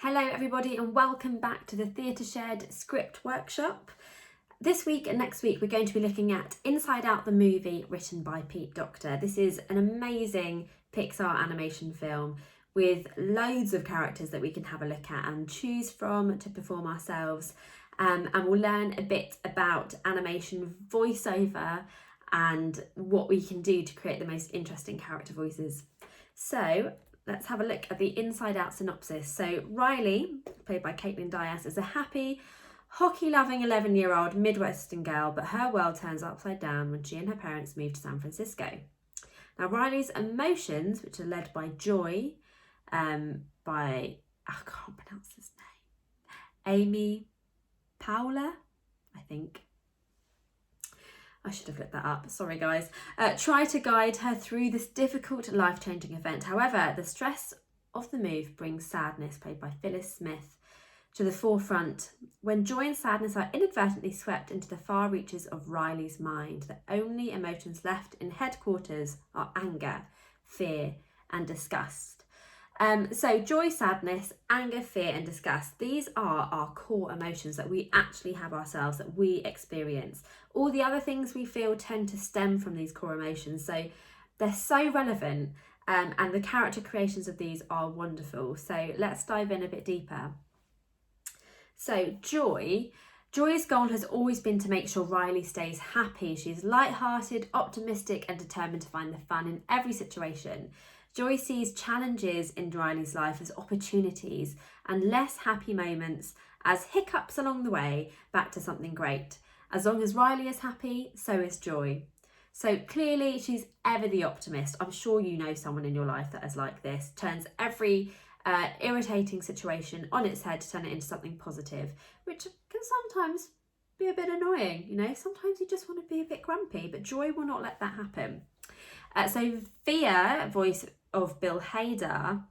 Hello everybody and welcome back to the Theatre Shed script workshop. This week and next week we're going to be looking at Inside Out the movie written by Pete Docter. This is an amazing Pixar animation film with loads of characters that we can have a look at and choose from to perform ourselves, and we'll learn a bit about animation voiceover and what we can do to create the most interesting character voices. So let's have a look at the Inside Out synopsis. So Riley, played by Caitlin Diaz, is a happy, hockey-loving 11-year-old Midwestern girl, but her world turns upside down when she and her parents move to San Francisco. Now Riley's emotions, which are led by Joy, I can't pronounce his name, Amy Powler, I think. I should have looked that up, sorry guys. Try to guide her through this difficult life-changing event. However, the stress of the move brings sadness, played by Phyllis Smith, to the forefront. When joy and sadness are inadvertently swept into the far reaches of Riley's mind, the only emotions left in headquarters are anger, fear and disgust. So joy, sadness, anger, fear and disgust, these are our core emotions that we actually have ourselves, that we experience. All the other things we feel tend to stem from these core emotions, so they're so relevant, and the character creations of these are wonderful. So let's dive in a bit deeper. So Joy's goal has always been to make sure Riley stays happy. She's light-hearted, optimistic and determined to find the fun in every situation. Joy sees challenges in Riley's life as opportunities and less happy moments as hiccups along the way back to something great. As long as Riley is happy, so is Joy. So clearly she's ever the optimist. I'm sure you know someone in your life that is like this, turns every irritating situation on its head to turn it into something positive, which can sometimes be a bit annoying, you know. Sometimes you just want to be a bit grumpy, but Joy will not let that happen. So Fia, voice of Bill Hader,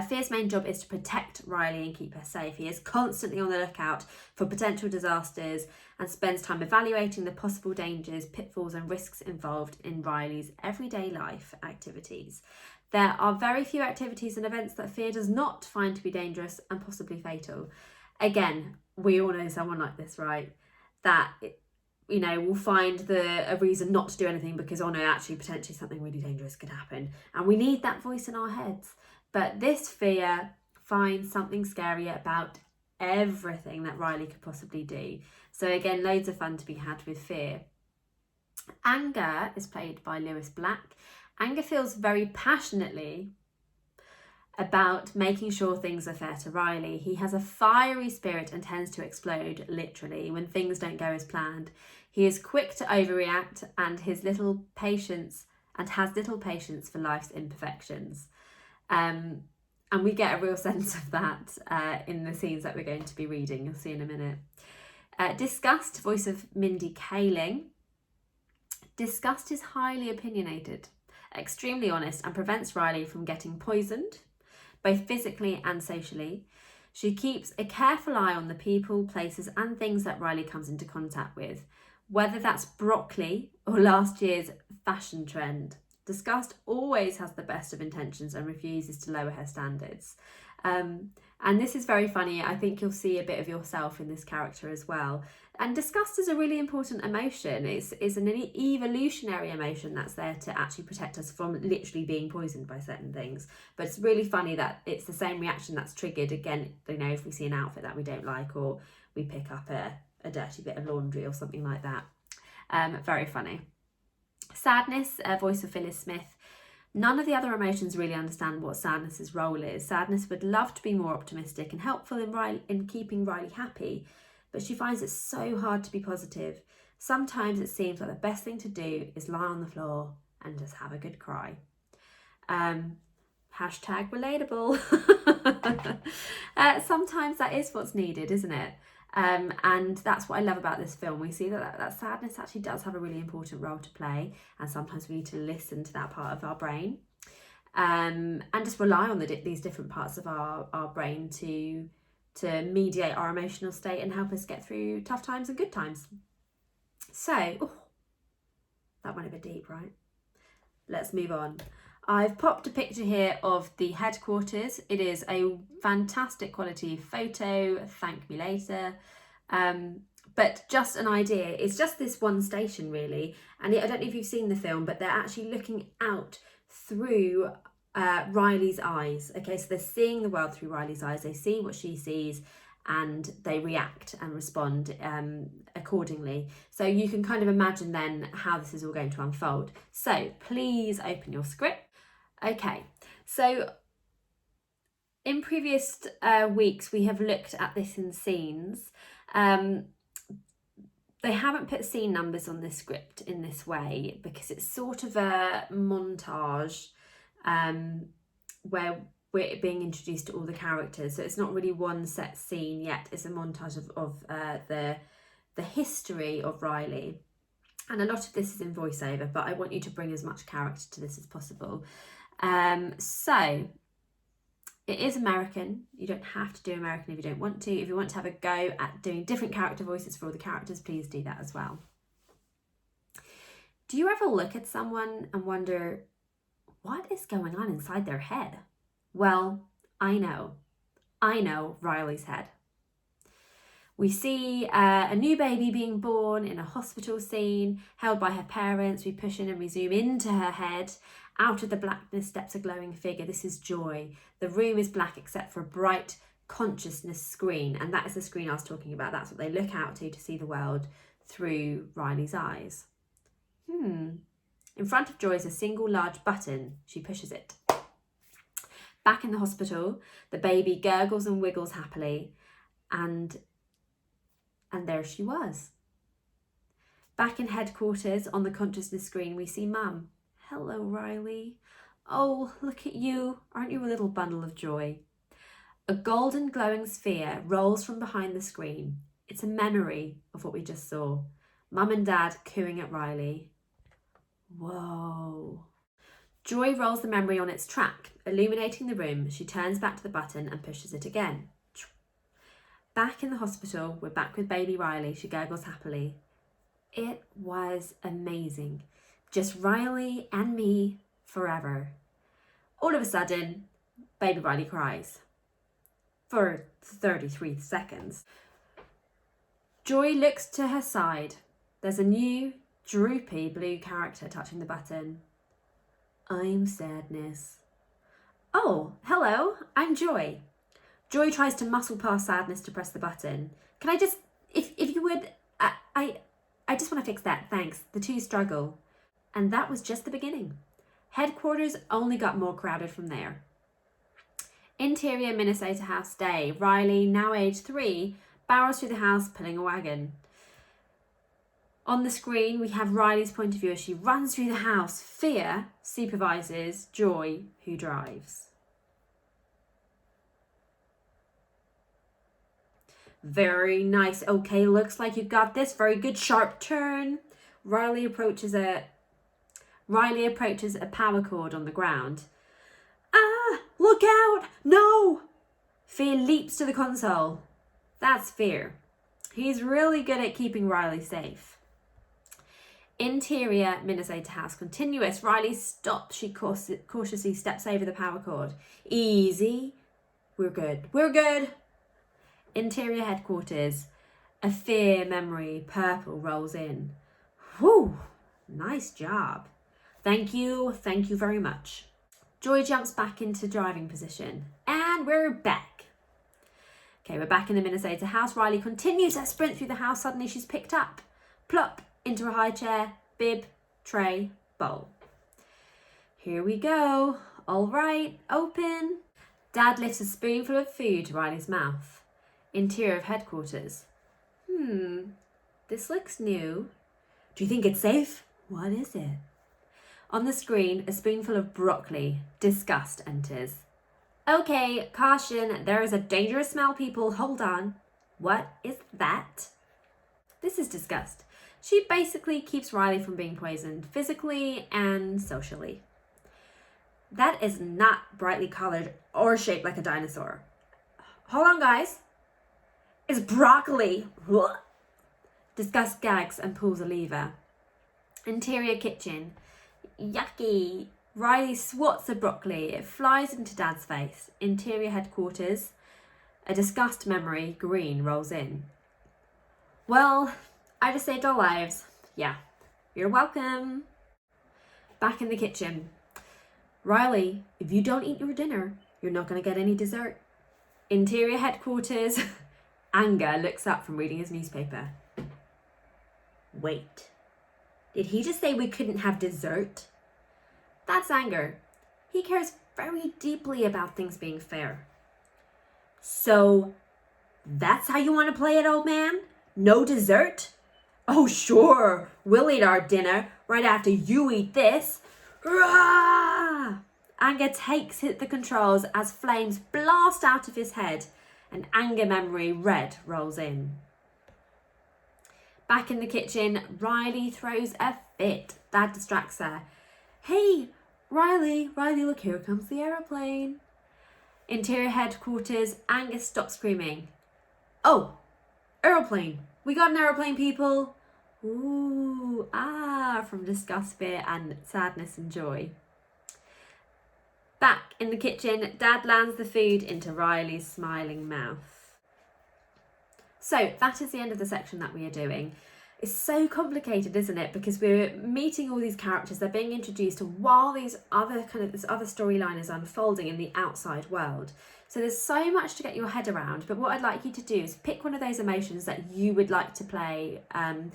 Fia's main job is to protect Riley and keep her safe. He is constantly on the lookout for potential disasters and spends time evaluating the possible dangers, pitfalls and risks involved in Riley's everyday life activities. There are very few activities and events that Fia does not find to be dangerous and possibly fatal. Again, we all know someone like this, right? That, you know, will find a reason not to do anything because, oh no, actually potentially something really dangerous could happen. And we need that voice in our heads. But this Fia finds something scary about everything that Riley could possibly do. So again, loads of fun to be had with Fia. Anger is played by Lewis Black. Anger feels very passionately about making sure things are fair to Riley. He has a fiery spirit and tends to explode, literally, when things don't go as planned. He is quick to overreact and has little patience for life's imperfections. And we get a real sense of that in the scenes that we're going to be reading. You'll see in a minute. Disgust, voice of Mindy Kaling. Disgust is highly opinionated, extremely honest, and prevents Riley from getting poisoned, both physically and socially. She keeps a careful eye on the people, places and things that Riley comes into contact with, whether that's broccoli or last year's fashion trend. Disgust always has the best of intentions and refuses to lower her standards. And this is very funny. I think you'll see a bit of yourself in this character as well. And disgust is a really important emotion. It's an evolutionary emotion that's there to actually protect us from literally being poisoned by certain things. But it's really funny that it's the same reaction that's triggered, again, you know, if we see an outfit that we don't like or we pick up a dirty bit of laundry or something like that. Very funny. Sadness, voice of Phyllis Smith. None of the other emotions really understand what sadness's role is. Sadness would love to be more optimistic and helpful in keeping Riley happy, but she finds it so hard to be positive. Sometimes it seems like the best thing to do is lie on the floor and just have a good cry. Hashtag relatable. Sometimes that is what's needed, isn't it? And that's what I love about this film. We see that sadness actually does have a really important role to play, and sometimes we need to listen to that part of our brain, and just rely on these different parts of our brain to mediate our emotional state and help us get through tough times and good times. So, that went a bit deep, right? Let's move on. I've popped a picture here of the headquarters. It is a fantastic quality photo, thank me later. But just an idea, it's just this one station really. And I don't know if you've seen the film, but they're actually looking out through Riley's eyes. Okay, so they're seeing the world through Riley's eyes. They see what she sees and they react and respond accordingly. So you can kind of imagine then how this is all going to unfold. So please open your script. Okay, so in previous weeks we have looked at this in scenes. They haven't put scene numbers on this script in this way because it's sort of a montage where we're being introduced to all the characters. So it's not really one set scene yet. It's a montage of the history of Riley. And a lot of this is in voiceover, but I want you to bring as much character to this as possible. So it is American. You don't have to do American if you don't want to. If you want to have a go at doing different character voices for all the characters, please do that as well. Do you ever look at someone and wonder, what is going on inside their head? Well, I know Riley's head. We see a new baby being born in a hospital scene, held by her parents. We push in and we zoom into her head. Out of the blackness steps a glowing figure. This is Joy. The room is black except for a bright consciousness screen. And that is the screen I was talking about. That's what they look out to see the world through Riley's eyes. In front of Joy is a single large button. She pushes it. Back in the hospital, the baby gurgles and wiggles happily. And there she was. Back in headquarters on the consciousness screen, we see Mum. Hello, Riley. Oh, look at you. Aren't you a little bundle of joy? A golden glowing sphere rolls from behind the screen. It's a memory of what we just saw. Mum and Dad cooing at Riley. Whoa. Joy rolls the memory on its track, illuminating the room. She turns back to the button and pushes it again. Back in the hospital, we're back with baby Riley. She gurgles happily. It was amazing. Just Riley and me forever. All of a sudden, baby Riley cries. For 33 seconds. Joy looks to her side. There's a new, droopy blue character touching the button. I'm Sadness. Oh, hello, I'm Joy. Joy tries to muscle past Sadness to press the button. Can I just, if you would, I just want to fix that, thanks. The two struggle. And that was just the beginning. Headquarters only got more crowded from there. Interior Minnesota house day. Riley, now age 3, barrels through the house pulling a wagon. On the screen, we have Riley's point of view as she runs through the house. Fear supervises Joy, who drives. Very nice. Okay, looks like you got this. Very good. Sharp turn. Riley approaches a power cord on the ground. Ah, look out! No! Fear leaps to the console. That's Fear. He's really good at keeping Riley safe. Interior Minnesota house. Continuous. Riley stops. She cautiously steps over the power cord. Easy. We're good. We're good. Interior headquarters. A Fear memory. Purple rolls in. Whew. Nice job. Thank you very much. Joy jumps back into driving position. And we're back. Okay, we're back in the Minnesota house. Riley continues her sprint through the house. Suddenly she's picked up. Plop into a high chair. Bib, tray, bowl. Here we go. All right, open. Dad lifts a spoonful of food to Riley's mouth. Interior of headquarters. This looks new. Do you think it's safe? What is it? On the screen, a spoonful of broccoli. Disgust enters. Okay, caution, there is a dangerous smell, people. Hold on. What is that? This is Disgust. She basically keeps Riley from being poisoned, physically and socially. That is not brightly colored or shaped like a dinosaur. Hold on, guys. It's broccoli. Disgust gags and pulls a lever. Interior kitchen. Yucky. Riley swats a broccoli. It flies into Dad's face. Interior headquarters. A disgust memory, green, rolls in. Well, I just saved our lives. Yeah, you're welcome. Back in the kitchen. Riley, if you don't eat your dinner, you're not going to get any dessert. Interior headquarters. Anger looks up from reading his newspaper. Wait, did he just say we couldn't have dessert? That's Anger. He cares very deeply about things being fair. So, that's how you want to play it, old man? No dessert? Oh, sure, we'll eat our dinner right after you eat this. Rah! Anger takes the controls as flames blast out of his head and anger memory red rolls in. Back in the kitchen, Riley throws a fit. Dad distracts her. Hey, Riley, look, here comes the aeroplane. Interior headquarters, Angus stops screaming. Oh, aeroplane. We got an aeroplane, people. Ooh, from disgust, fear and sadness and joy. Back in the kitchen, Dad lands the food into Riley's smiling mouth. So that is the end of the section that we are doing. It's so complicated, isn't it? Because we're meeting all these characters, they're being introduced while this other storyline is unfolding in the outside world. So there's so much to get your head around, but what I'd like you to do is pick one of those emotions that you would like to play and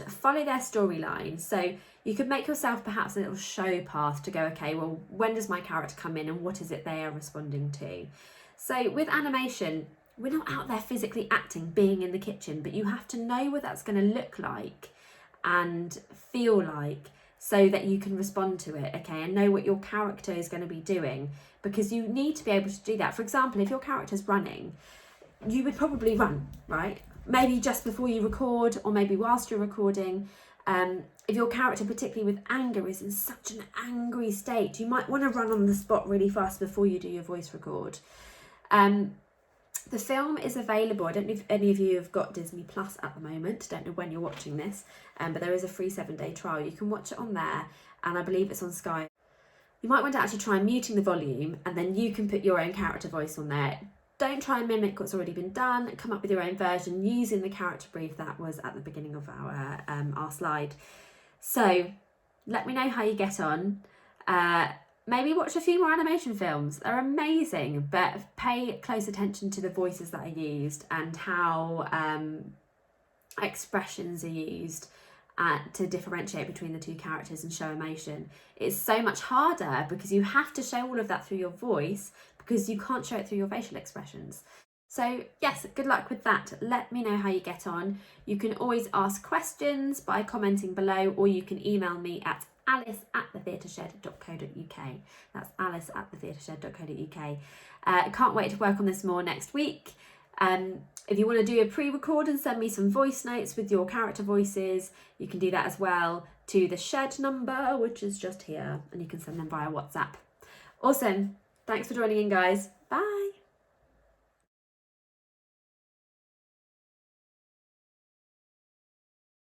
follow their storyline. So you could make yourself perhaps a little show path to go, okay, well, when does my character come in and what is it they are responding to? So with animation, we're not out there physically acting, being in the kitchen, but you have to know what that's going to look like and feel like so that you can respond to it, okay, and know what your character is going to be doing, because you need to be able to do that. For example, if your character's running, you would probably run, right? Maybe just before you record or maybe whilst you're recording. If your character, particularly with anger, is in such an angry state, you might want to run on the spot really fast before you do your voice record. The film is available. I don't know if any of you have got Disney Plus at the moment. Don't know when you're watching this, but there is a free 7-day trial. You can watch it on there, and I believe it's on Sky. You might want to actually try muting the volume, and then you can put your own character voice on there. Don't try and mimic what's already been done. Come up with your own version using the character brief that was at the beginning of our slide. So let me know how you get on. Maybe watch a few more animation films. They're amazing, but pay close attention to the voices that are used and how expressions are used to differentiate between the two characters and show emotion. It's so much harder because you have to show all of that through your voice because you can't show it through your facial expressions. So yes, good luck with that. Let me know how you get on. You can always ask questions by commenting below, or you can email me at alice@thetheatreshed.co.uk. That's alice@thetheatreshed.co.uk. I can't wait to work on this more next week. If you want to do a pre-record and send me some voice notes with your character voices, you can do that as well to the shed number, which is just here, and you can send them via WhatsApp. Awesome. Thanks for joining in, guys. Bye.